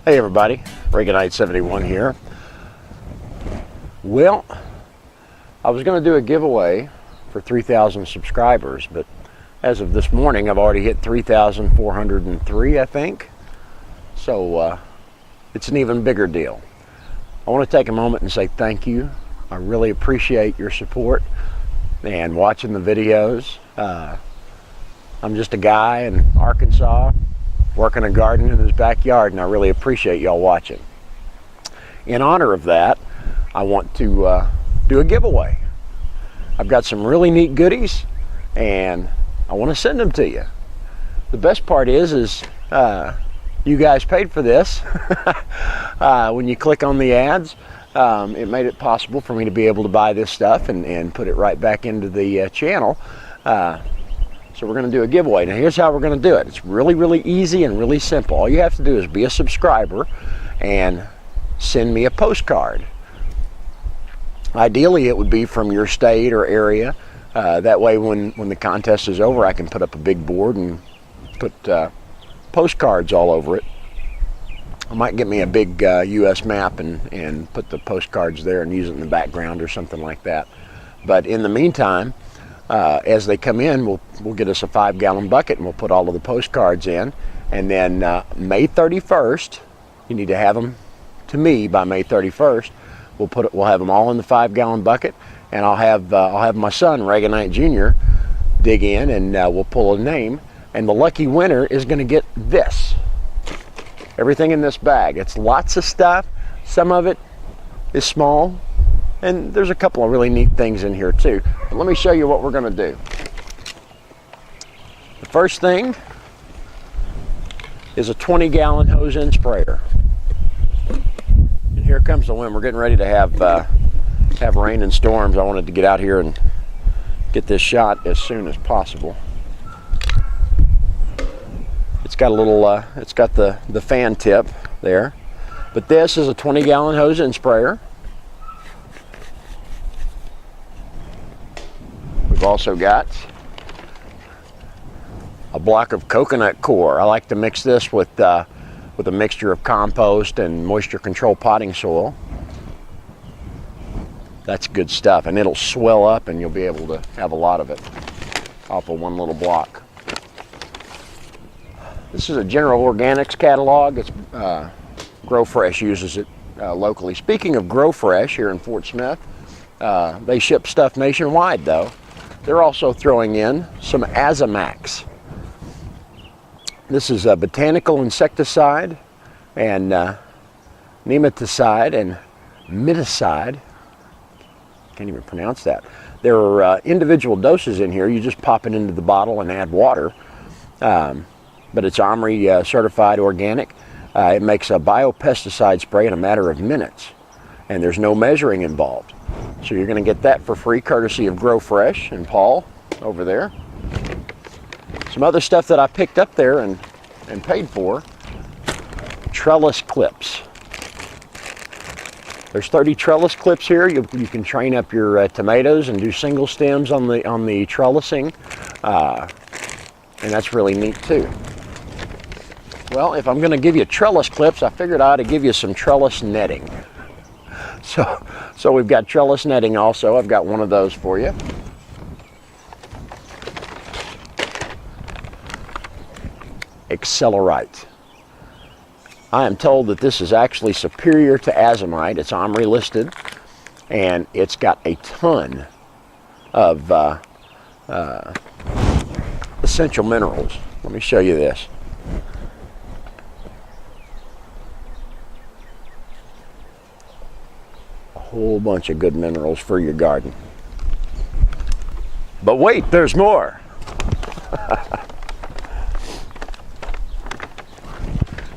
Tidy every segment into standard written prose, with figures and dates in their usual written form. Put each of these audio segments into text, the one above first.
Hey everybody, Reaganite71 here. Well, I was going to do a giveaway for 3,000 subscribers, but as of this morning I've already hit 3,403, I think. So it's an even bigger deal. I want to take a moment and say thank you. I really appreciate your support and watching the videos. I'm just a guy in Arkansas working a garden in his backyard, and I really appreciate y'all watching. In honor of that, I want to do a giveaway. I've got some really neat goodies and I want to send them to you. The best part is you guys paid for this. When you click on the ads, it made it possible for me to be able to buy this stuff and put it right back into the channel. So we're going to do a giveaway. Now here's how we're going to do it. It's really, really easy and really simple. All you have to do is be a subscriber and send me a postcard. Ideally it would be from your state or area. That way when the contest is over, I can put up a big board and put postcards all over it. I might get me a big US map and put the postcards there and use it in the background or something like that. But in the meantime, as they come in, we'll get us a 5-gallon bucket and we'll put all of the postcards in. And then May 31st, you need to have them to me by May 31st. We'll have them all in the 5-gallon bucket, and I'll have my son Reaganite Jr. dig in, and we'll pull a name, and the lucky winner is going to get this. Everything in this bag. It's lots of stuff. Some of it is small, and there's a couple of really neat things in here too. But let me show you what we're going to do. The first thing is a 20-gallon hose-in sprayer. And here comes the wind. We're getting ready to have rain and storms. I wanted to get out here and get this shot as soon as possible. It's got a little, it's got the fan tip there. But this is a 20-gallon hose-in sprayer. We've also got a block of coconut coir. I like to mix this with a mixture of compost and moisture control potting soil. That's good stuff, and it'll swell up and you'll be able to have a lot of it off of one little block. This is a General Organics catalog. It's Grow Fresh uses it locally. Speaking of Grow Fresh here in Fort Smith, they ship stuff nationwide though. They're also throwing in some Azamax. This is a botanical insecticide and nematicide and miticide. Can't even pronounce that. There are individual doses in here. You just pop it into the bottle and add water. But it's OMRI certified organic. It makes a biopesticide spray in a matter of minutes. And there's no measuring involved. So you're going to get that for free, courtesy of Grow Fresh and Paul over there. Some other stuff that I picked up there and paid for. Trellis clips. There's 30 trellis clips here. You can train up your tomatoes and do single stems on the trellising. And that's really neat too. Well, if I'm going to give you trellis clips, I figured I ought to give you some trellis netting. So we've got trellis netting also. I've got one of those for you. Accelerite. I am told that this is actually superior to azomite. It's OMRI listed, and it's got a ton of essential minerals. Let me show you this. Whole bunch of good minerals for your garden. But wait, there's more.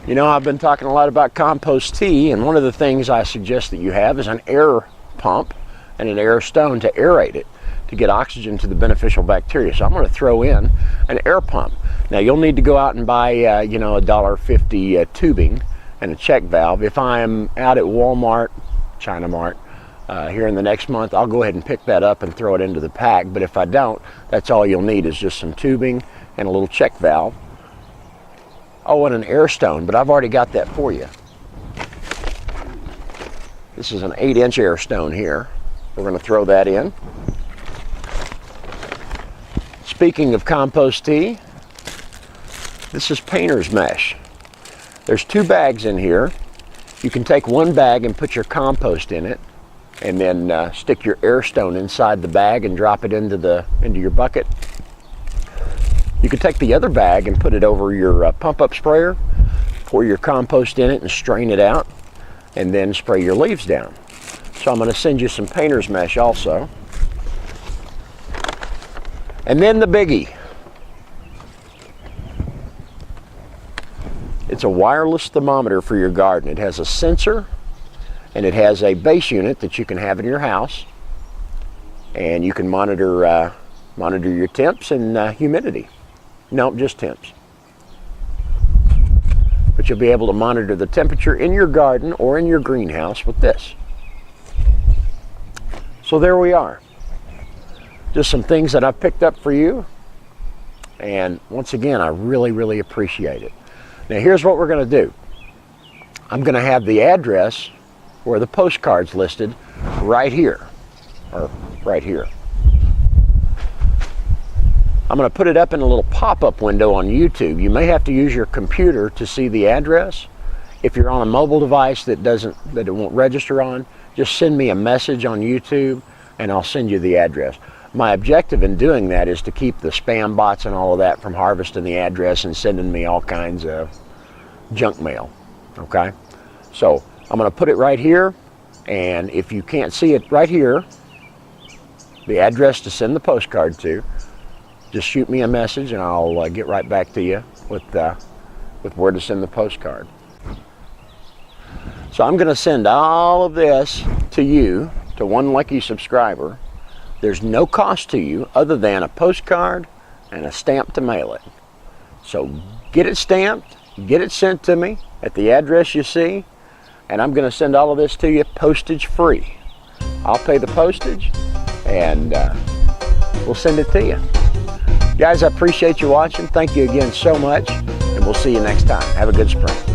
You know, I've been talking a lot about compost tea, and one of the things I suggest that you have is an air pump and an air stone to aerate it, to get oxygen to the beneficial bacteria. So I'm going to throw in an air pump. Now you'll need to go out and buy, you know, $1.50 tubing and a check valve. If I'm out at Walmart, China Mart, here in the next month, I'll go ahead and pick that up and throw it into the pack. But if I don't, that's all you'll need is just some tubing and a little check valve. Oh, and an air stone, but I've already got that for you. This is an 8-inch air stone here. We're going to throw that in. Speaking of compost tea, this is painter's mesh. There's 2 bags in here. You can take one bag and put your compost in it, and then stick your air stone inside the bag and drop it into your bucket. You can take the other bag and put it over your pump-up sprayer, pour your compost in it and strain it out, and then spray your leaves down. So I'm going to send you some painter's mesh also. And then the biggie. It's a wireless thermometer for your garden. It has a sensor and it has a base unit that you can have in your house, and you can monitor your temps and humidity. No, just temps. But you'll be able to monitor the temperature in your garden or in your greenhouse with this. So there we are. Just some things that I've picked up for you. And once again, I really appreciate it. Now here's what we're going to do. I'm going to have the address where the postcard's listed right here. Or right here. I'm going to put it up in a little pop-up window on YouTube. You may have to use your computer to see the address. If you're on a mobile device that it won't register on, just send me a message on YouTube and I'll send you the address. My objective in doing that is to keep the spam bots and all of that from harvesting the address and sending me all kinds of junk mail. Okay? So I'm going to put it right here, and if you can't see it right here, the address to send the postcard to, just shoot me a message and I'll get right back to you with where to send the postcard. So I'm going to send all of this to you, to one lucky subscriber. There's no cost to you other than a postcard and a stamp to mail it. So get it stamped, get it sent to me at the address you see, and I'm going to send all of this to you postage free. I'll pay the postage and we'll send it to you. Guys, I appreciate you watching. Thank you again so much, and we'll see you next time. Have a good spring.